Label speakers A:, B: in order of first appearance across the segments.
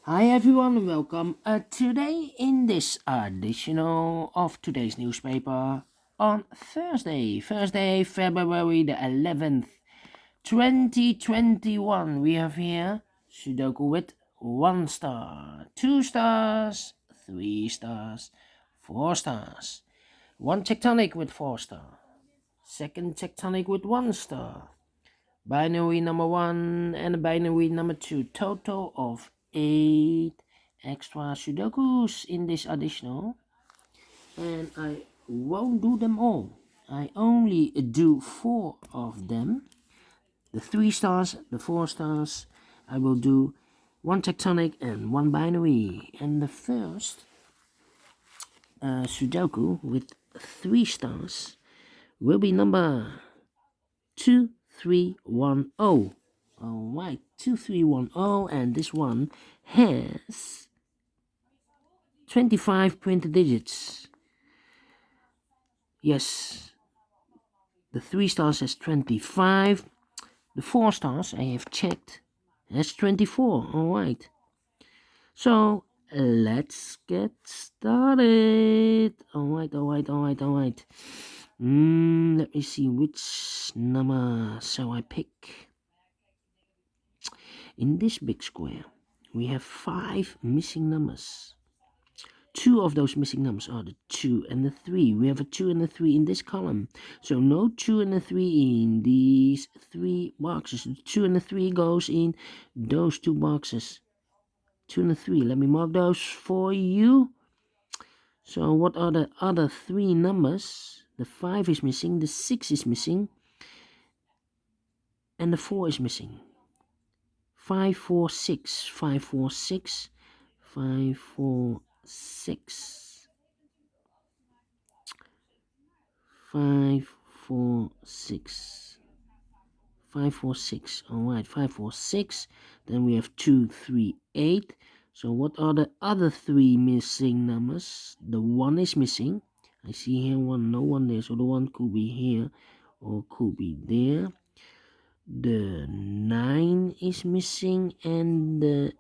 A: Hi everyone, welcome today in this additional of today's newspaper on Thursday, February the 11th, 2021. We have here Sudoku with 1 star, 2 stars, 3 stars, 4 stars, 1 tectonic with 4 star, second tectonic with 1 star, binary number 1 and binary number 2, total of 8 extra sudokus in this additional, and I won't do them all. I only do 4 of them, the 3 stars, the 4 stars. I will do 1 tectonic and 1 binary, and the first sudoku with 3 stars will be number 2310. Alright, 2310, and this one has 25 printed digits. Yes, the 3 stars has 25. The 4 stars I have checked has 24. Alright, so let's get started. Alright. Let me see, which number shall I pick? In this big square, we have 5 missing numbers. 2 of those missing numbers are the 2 and the 3. We have a 2 and a 3 in this column. So no 2 and a 3 in these 3 boxes. The 2 and the 3 goes in those 2 boxes. 2 and the 3. Let me mark those for you. So what are the other 3 numbers? The 5 is missing, the 6 is missing, and the 4 is missing. 546, 546, 546, 546, 546. Alright, 546. Then we have 238. So what are the other 3 missing numbers? The 1 is missing. I see here 1, no 1 there. So the 1 could be here or could be there. The 9 is missing and the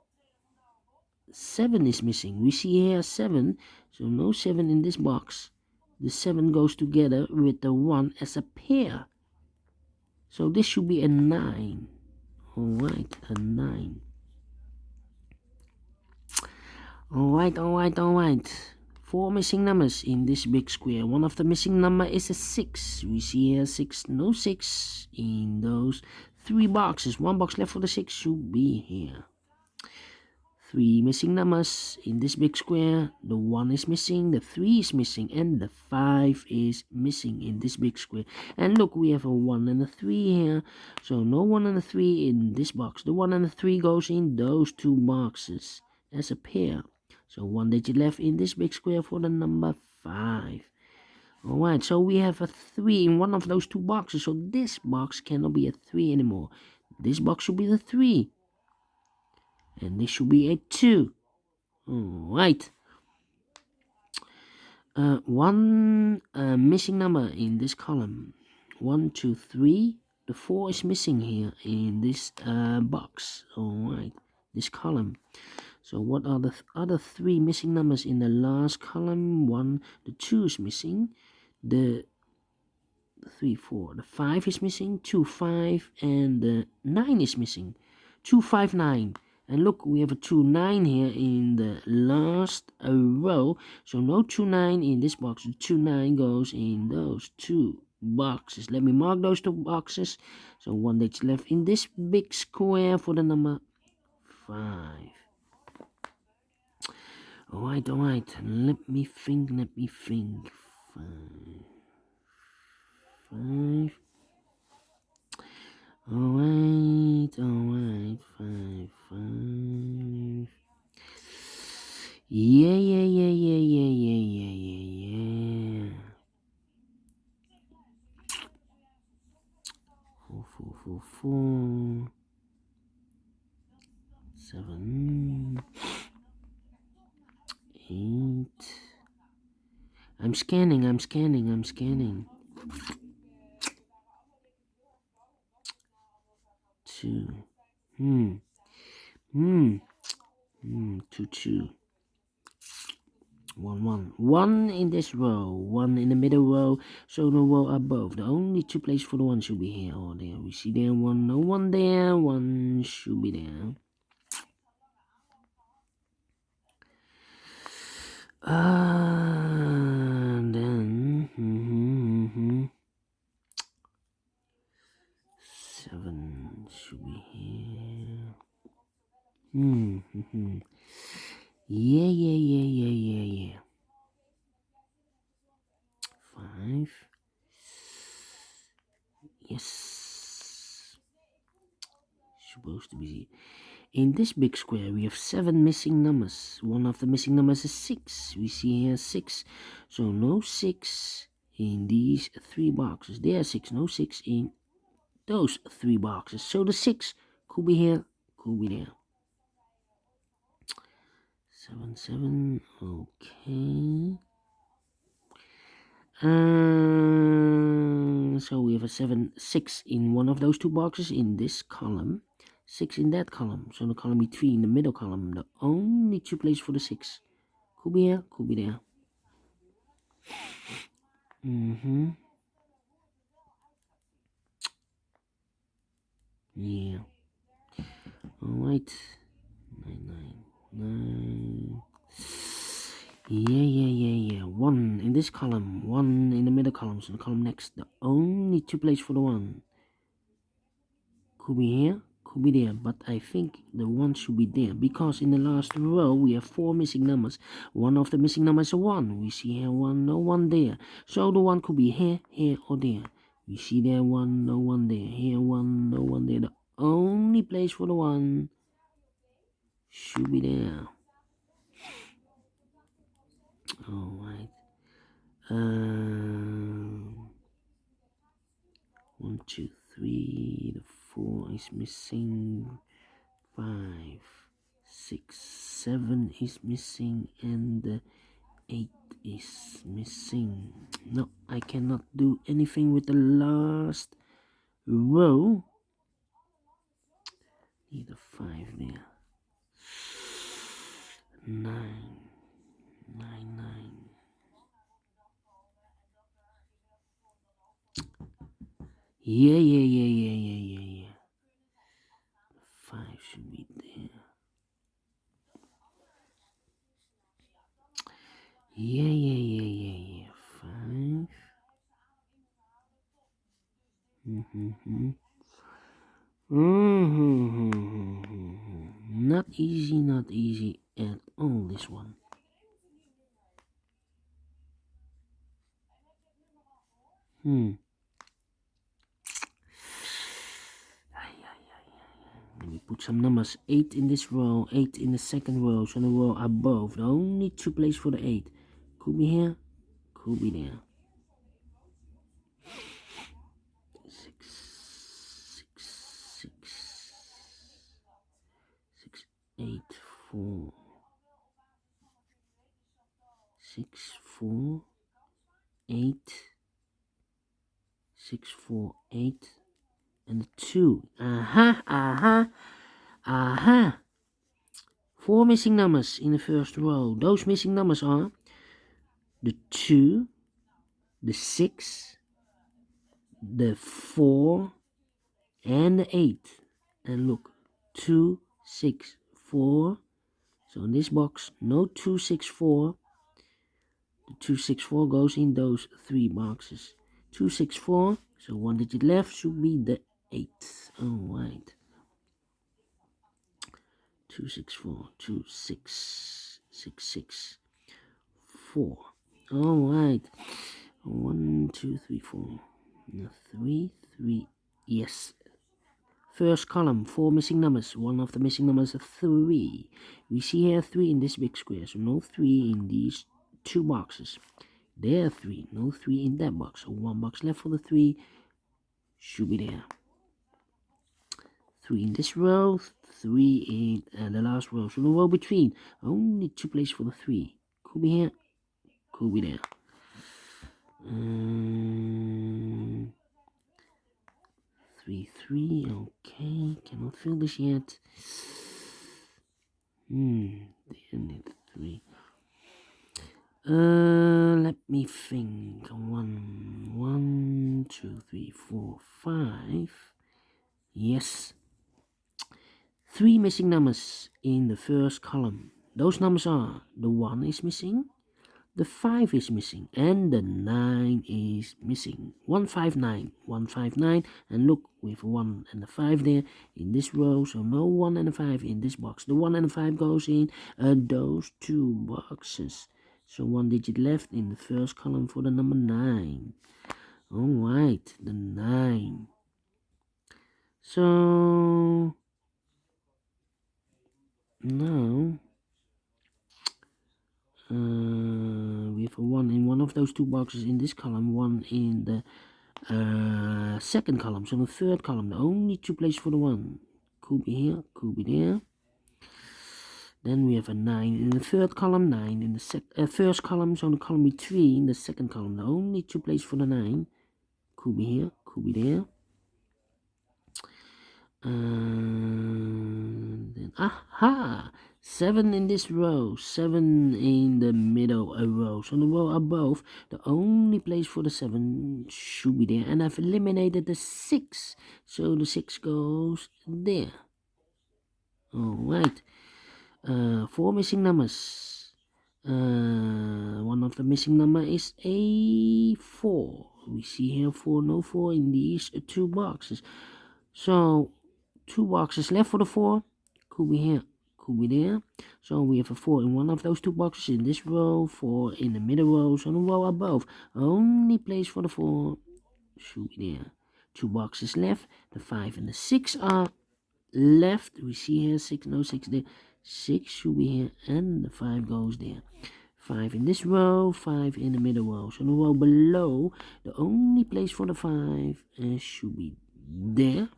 A: 7 is missing. We see here 7, so no 7 in this box. The 7 goes together with the 1 as a pair. So this should be a 9. Alright, a 9. Alright. 4 missing numbers in this big square. One of the missing number is a 6. We see here 6, no 6 in those 3 boxes. 1 box left for the 6 should be here. 3 missing numbers in this big square. The 1 is missing, the 3 is missing, and the 5 is missing in this big square. And look, we have a 1 and a 3 here. So no 1 and a 3 in this box. The 1 and the 3 goes in those 2 boxes as a pair. So 1 digit left in this big square for the number 5. Alright, so we have a 3 in one of those 2 boxes. So this box cannot be a 3 anymore. This box should be the 3. And this should be a 2. Alright. One missing number in this column. 1, 2, 3. The 4 is missing here in this box. Alright. This column. So what are the other 3 missing numbers in the last column? 1, the 2 is missing. The 3, 4. The 5 is missing. 2, 5. And the 9 is missing. 2, 5, 9. And look, we have a 2, 9 here in the last row. So no 2, 9 in this box. The 2, 9 goes in those 2 boxes. Let me mark those 2 boxes. So 1 that's left in this big square for the number 5. Alright. Let me think. 5. 5. Alright. 5, 5. Yeah. 4, 7, 8. I'm scanning. 2. 2, 2. 1, 1. 1 in this row, 1 in the middle row, so the row above. The only two places for the 1 should be here or there. We see there 1, no 1 there, 1 should be there. Then 7 should be here. Yeah. 5. Yes. Supposed to be. In this big square, we have 7 missing numbers. One of the missing numbers is 6. We see here 6. So no 6 in these 3 boxes. There are 6. No 6 in those 3 boxes. So the 6 could be here, could be there. 7, 7. Okay. So we have a 7, 6 in one of those 2 boxes in this column. 6 in that column. So the column between in the middle column. The only 2 places for the 6. Could be here, could be there. Yeah. Alright. 9. Yeah. 1 in this column. 1 in the middle column. So the column next. The only 2 places for the 1. Could be here, could be there, but I think the 1 should be there because in the last row we have 4 missing numbers. One of the missing numbers is 1. We see here 1, no 1 there. So the 1 could be here, or there. We see there 1, no 1 there. Here 1, no 1 there. The only place for the 1 should be there. Alright. 1, 2, 3. The 4 is missing. 5, 6, 7 is missing, and the 8 is missing. No, I cannot do anything with the last row. Need a 5 there. 9. Yeah. 5 should be there. Yeah. 5. Not easy at all, this one. Let me put some numbers. 8 in this row, 8 in the second row, so the row above. The only 2 places for the 8. Could be here, could be there. 6, 8, 4. 6, 4, 8. 6, 4, 8. And the 2. Aha. 4 missing numbers in the first row. Those missing numbers are the 2, the 6, the 4, and the 8. And look, 2, 6, 4. So in this box, no 2, 6, 4. The 2, 6, 4 goes in those 3 boxes. 2, 6, 4. So 1 digit left should be the 8. Alright. 2, 6, 4. 2, 6, 6, 6, 4. Alright. 1, 2, 3, 4. 3, 3. Yes. First column, 4 missing numbers. One of the missing numbers is 3. We see here 3 in this big square, so no 3 in these 2 boxes. There are 3, no 3 in that box. So 1 box left for the 3 should be there. 3 in this row, 3 in the last row. So the row between, only 2 places for the 3. Could be here, could be there. 3, 3, okay, cannot fill this yet. They need 3. Let me think. 1, 2, 3, 4, 5. Yes. 3 missing numbers in the first column. Those numbers are the 1 is missing, the 5 is missing, and the 9 is missing. 159, 159, and look, with 1 and the 5 there in this row, so no 1 and a 5 in this box. The 1 and the 5 goes in those 2 boxes. So 1 digit left in the first column for the number 9. Alright, the 9. So now we have a 1 in one of those 2 boxes in this column, 1 in the second column. So the third column, the only 2 places for the 1 could be here, could be there. Then we have a 9 in the third column, 9 in the first column, so the column between in the second column, the only 2 places for the 9 could be here, could be there. Then, 7 in this row, 7 in the middle row. So the row above, the only place for the 7 should be there. And I've eliminated the 6, so the 6 goes there. Alright, 4 missing numbers. One of the missing number is a 4. We see here 4, no 4 in these 2 boxes. So 2 boxes left for the 4, could be here, could be there. So we have a 4 in one of those 2 boxes in this row, 4 in the middle row, so the row above, only place for the 4 should be there. 2 boxes left, the 5 and the 6 are left. We see here 6, no 6 there, 6 should be here, and the 5 goes there. 5 in this row, 5 in the middle row, so the row below, the only place for the 5 should be there.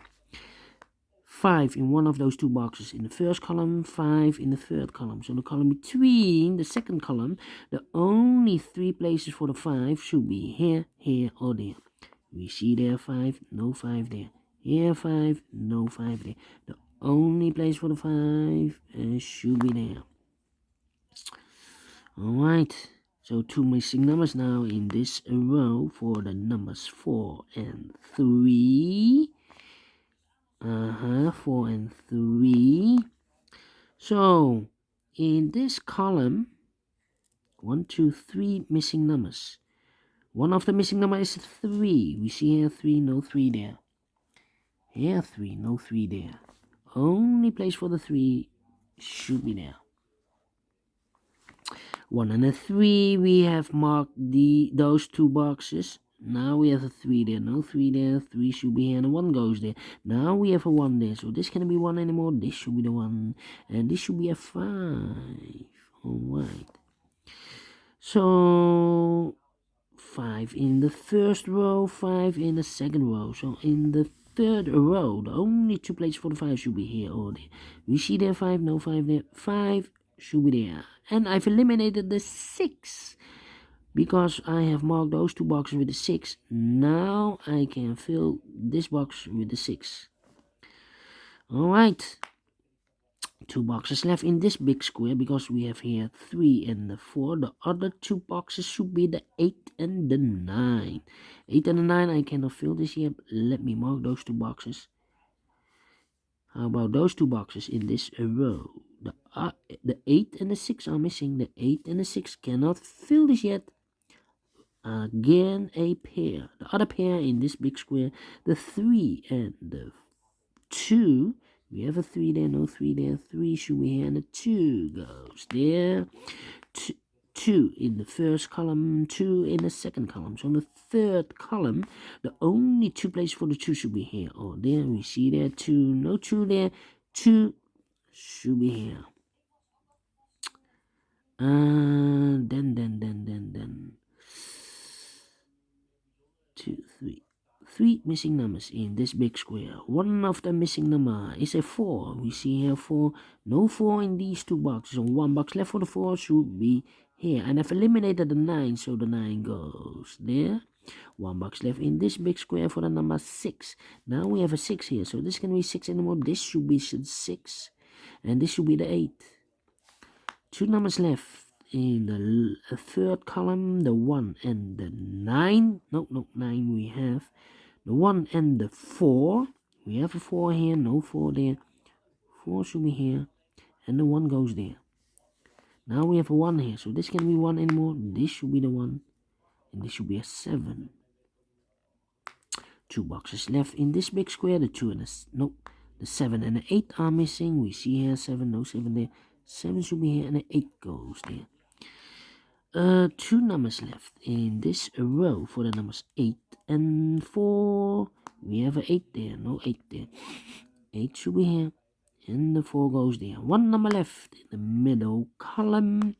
A: 5 in one of those 2 boxes in the first column, 5 in the third column. So the column between the second column, the only 3 places for the 5 should be here, here, or there. We see there 5, no 5 there. Here 5, no 5 there. The only place for the 5 should be there. Alright, so 2 missing numbers now in this row for the numbers 4 and 3. 4 and 3. So in this column, 1, 2, 3 missing numbers. One of the missing number is 3. We see here 3, no 3 there. Here 3, no 3 there. Only place for the 3 should be there. 1 and a 3, we have marked those 2 boxes. Now we have a 3 there, no 3 there, 3 should be here, and a 1 goes there. Now we have a 1 there, so this cannot be 1 anymore, this should be the 1, and this should be a 5. Alright. So 5 in the first row, 5 in the second row. So in the third row, the only 2 places for the 5 should be here or there. We see there 5, no 5 there, 5 should be there. And I've eliminated the 6. Because I have marked those 2 boxes with the 6, now I can fill this box with the 6. Alright, 2 boxes left in this big square because we have here 3 and the 4. The other 2 boxes should be the 8 and the 9. 8 and the 9, I cannot fill this yet. Let me mark those 2 boxes. How about those 2 boxes in this row? The 8 and the 6 are missing. The 8 and the 6 cannot fill this yet. Again a pair. The other pair in this big square, the 3 and the 2. We have a 3 there, no 3 there. 3 should be here, and the 2 goes there. 2 in the first column, 2 in the second column. So in the third column, the only 2 places for the 2 should be here or there. We see there 2, no 2 there. 2 should be here. Then 2, 3. 3 missing numbers in this big square. One of the missing number is a 4. We see here 4. No 4 in these 2 boxes. So 1 box left for the 4 should be here. And I've eliminated the 9, so the 9 goes there. 1 box left in this big square for the number 6. Now we have a 6 here. So this can be 6 anymore. This should be 6. And this should be the 8. 2 numbers left in the third column, the 1 and the 9. No, 9 we have. The 1 and the 4. We have a 4 here, no 4 there. 4 should be here, and the 1 goes there. Now we have a 1 here, so this can't be 1 anymore. This should be the 1, and this should be a 7. 2 boxes left in this big square. The 2 and the 7 and the 8 are missing. We see here 7, no 7 there. 7 should be here, and the 8 goes there. 2 numbers left in this row for the numbers 8 and 4. We have an 8 there, no 8 there. 8 should be here, and the 4 goes there. 1 number left in the middle column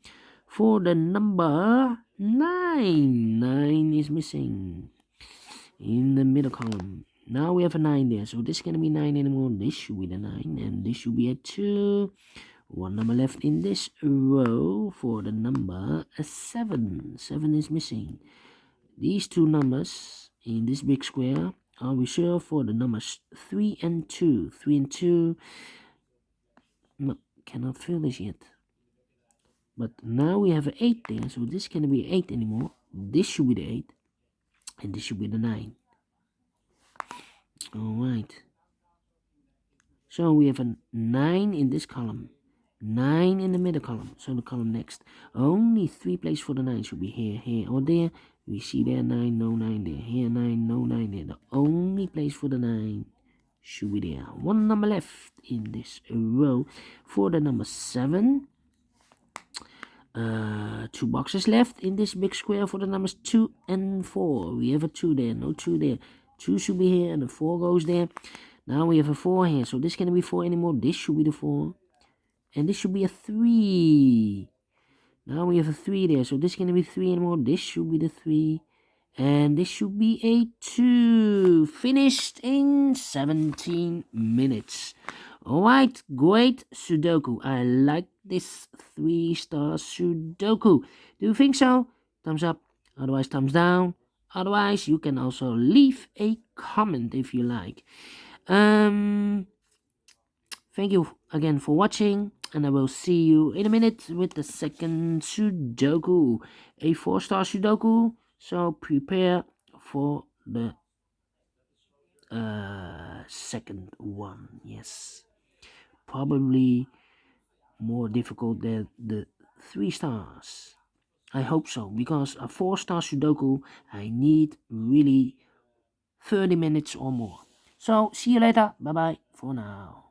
A: for the number 9. 9 is missing in the middle column. Now we have a 9 there, so this can't be 9 anymore. This should be the 9, and this should be a 2. 1 number left in this row for the number 7. 7 is missing. These 2 numbers in this big square are reserved for the numbers 3 and 2. 3 and 2. No, cannot fill this yet. But now we have an 8 there, so this can't be 8 anymore. This should be the 8, and this should be the 9. Alright. So we have a 9 in this column. 9 in the middle column, so the column next. Only 3 places for the 9 should be here, here, or there. We see there 9, no 9 there. Here 9, no 9 there. The only place for the 9 should be there. 1 number left in this row for the number 7. 2 boxes left in this big square for the numbers 2 and 4. We have a 2 there, no 2 there. 2 should be here, and the 4 goes there. Now we have a 4 here, so this can't be 4 anymore. This should be the 4. And this should be a 3. Now we have a 3 there, so this can't be 3 anymore. This should be the 3. And this should be a 2. Finished in 17 minutes. Alright, great Sudoku. I like this 3 Stars Sudoku. Do you think so? Thumbs up, otherwise thumbs down. Otherwise, you can also leave a comment if you like. Thank you again for watching, and I will see you in a minute with the second Sudoku, a 4-star Sudoku. So prepare for the second one. Yes, probably more difficult than the 3 stars. I hope so, because a 4-star Sudoku I need really 30 minutes or more. So see you later. Bye bye for now.